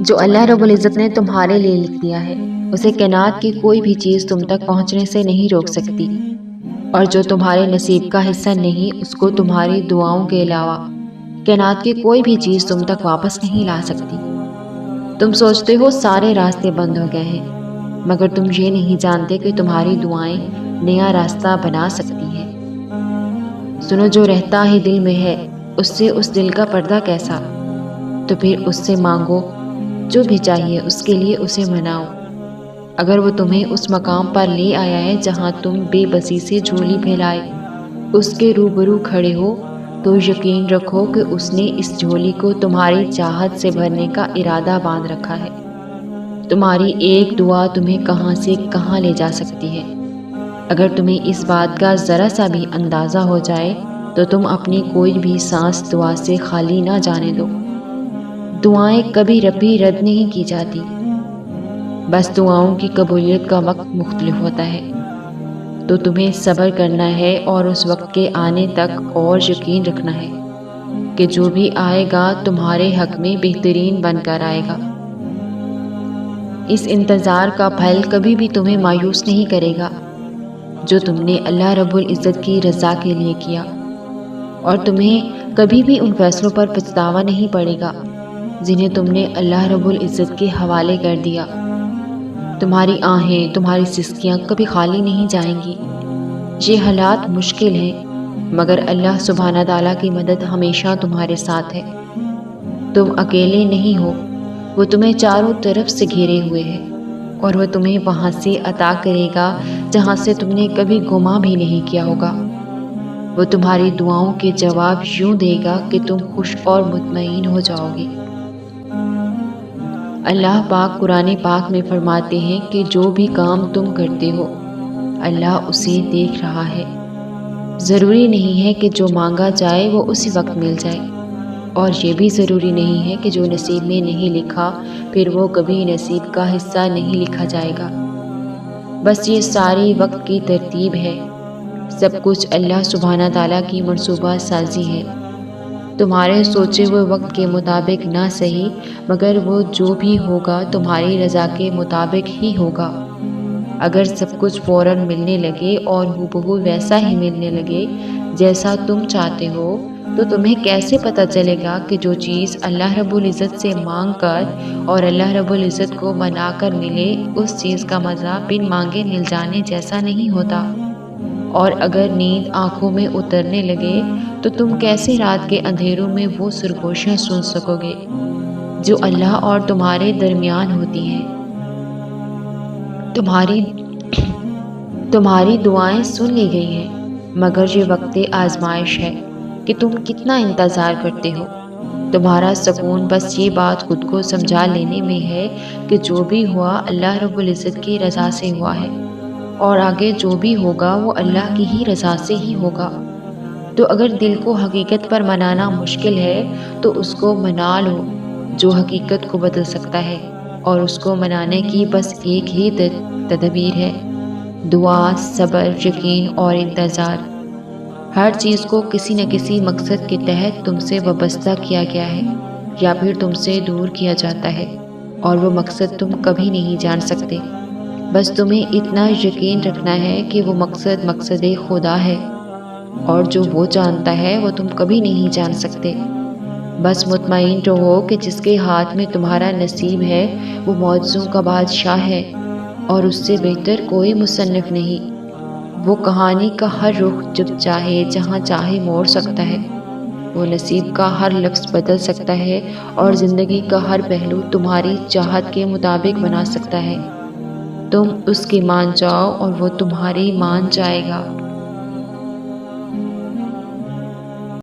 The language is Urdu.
جو اللہ رب العزت نے تمہارے لیے لکھ دیا ہے اسے کائنات کی کوئی بھی چیز تم تک پہنچنے سے نہیں روک سکتی، اور جو تمہارے نصیب کا حصہ نہیں اس کو تمہاری دعاؤں کے علاوہ کائنات کی کوئی بھی چیز تم تک واپس نہیں لا سکتی۔ تم سوچتے ہو سارے راستے بند ہو گئے ہیں، مگر تم یہ نہیں جانتے کہ تمہاری دعائیں نیا راستہ بنا سکتی ہیں۔ سنو، جو رہتا ہی دل میں ہے اس سے اس دل کا پردہ کیسا؟ تو پھر اس سے مانگو، جو بھی چاہیے اس کے لیے اسے مناؤ۔ اگر وہ تمہیں اس مقام پر لے آیا ہے جہاں تم بے بسی سے جھولی پھیلائے اس کے روبرو کھڑے ہو، تو یقین رکھو کہ اس نے اس جھولی کو تمہاری چاہت سے بھرنے کا ارادہ باندھ رکھا ہے۔ تمہاری ایک دعا تمہیں کہاں سے کہاں لے جا سکتی ہے۔ اگر تمہیں اس بات کا ذرا سا بھی اندازہ ہو جائے تو تم اپنی کوئی بھی سانس دعا سے خالی نہ جانے دو۔ دعائیں کبھی ربی رد نہیں کی جاتی، بس دعاؤں کی قبولیت کا وقت مختلف ہوتا ہے۔ تو تمہیں صبر کرنا ہے اور اس وقت کے آنے تک اور یقین رکھنا ہے کہ جو بھی آئے گا تمہارے حق میں بہترین بن کر آئے گا۔ اس انتظار کا پھل کبھی بھی تمہیں مایوس نہیں کرے گا جو تم نے اللہ رب العزت کی رضا کے لیے کیا، اور تمہیں کبھی بھی ان فیصلوں پر پچھتاوا نہیں پڑے گا جنہیں تم نے اللہ رب العزت کے حوالے کر دیا۔ تمہاری آہیں، تمہاری سسکیاں کبھی خالی نہیں جائیں گی۔ یہ حالات مشکل ہیں، مگر اللہ سبحانہ تعالیٰ کی مدد ہمیشہ تمہارے ساتھ ہے۔ تم اکیلے نہیں ہو، وہ تمہیں چاروں طرف سے گھیرے ہوئے ہے، اور وہ تمہیں وہاں سے عطا کرے گا جہاں سے تم نے کبھی گمان بھی نہیں کیا ہوگا۔ وہ تمہاری دعاؤں کے جواب یوں دے گا کہ تم خوش اور مطمئن ہو جاؤ گے۔ اللہ پاک قرآن پاک میں فرماتے ہیں کہ جو بھی کام تم کرتے ہو اللہ اسے دیکھ رہا ہے۔ ضروری نہیں ہے کہ جو مانگا جائے وہ اسی وقت مل جائے، اور یہ بھی ضروری نہیں ہے کہ جو نصیب میں نہیں لکھا پھر وہ کبھی نصیب کا حصہ نہیں لکھا جائے گا۔ بس یہ ساری وقت کی ترتیب ہے، سب کچھ اللہ سبحانہ تعالیٰ کی منصوبہ سازی ہے۔ تمہارے سوچے ہوئے وقت کے مطابق نہ صحیح، مگر وہ جو بھی ہوگا تمہاری رضا کے مطابق ہی ہوگا۔ اگر سب کچھ فوراً ملنے لگے اور ہو ویسا ہی ملنے لگے جیسا تم چاہتے ہو، تو تمہیں کیسے پتہ چلے گا کہ جو چیز اللہ رب العزت سے مانگ کر اور اللہ رب العزت کو منا کر ملے اس چیز کا مزہ بن مانگے مل جانے جیسا نہیں ہوتا؟ اور اگر نیند آنکھوں میں اترنے لگے تو تم کیسے رات کے اندھیروں میں وہ سرگوشیاں سن سکو گے جو اللہ اور تمہارے درمیان ہوتی ہیں؟ تمہاری دعائیں سن لی گئی ہیں، مگر یہ وقت آزمائش ہے کہ تم کتنا انتظار کرتے ہو۔ تمہارا سکون بس یہ بات خود کو سمجھا لینے میں ہے کہ جو بھی ہوا اللہ رب العزت کی رضا سے ہوا ہے، اور آگے جو بھی ہوگا وہ اللہ کی ہی رضا سے ہی ہوگا۔ تو اگر دل کو حقیقت پر منانا مشکل ہے تو اس کو منا لو جو حقیقت کو بدل سکتا ہے، اور اس کو منانے کی بس ایک ہی تدبیر ہے: دعا، صبر، یقین اور انتظار۔ ہر چیز کو کسی نہ کسی مقصد کے تحت تم سے وابستہ کیا گیا ہے یا پھر تم سے دور کیا جاتا ہے، اور وہ مقصد تم کبھی نہیں جان سکتے۔ بس تمہیں اتنا یقین رکھنا ہے کہ وہ مقصد خدا ہے، اور جو وہ جانتا ہے وہ تم کبھی نہیں جان سکتے۔ بس مطمئن رہو کہ جس کے ہاتھ میں تمہارا نصیب ہے وہ معجزوں کا بادشاہ ہے، اور اس سے بہتر کوئی مصنف نہیں۔ وہ کہانی کا ہر رخ جب چاہے جہاں چاہے موڑ سکتا ہے، وہ نصیب کا ہر لفظ بدل سکتا ہے، اور زندگی کا ہر پہلو تمہاری چاہت کے مطابق بنا سکتا ہے۔ تم اس کی مان جاؤ اور وہ تمہاری مان جائے گا۔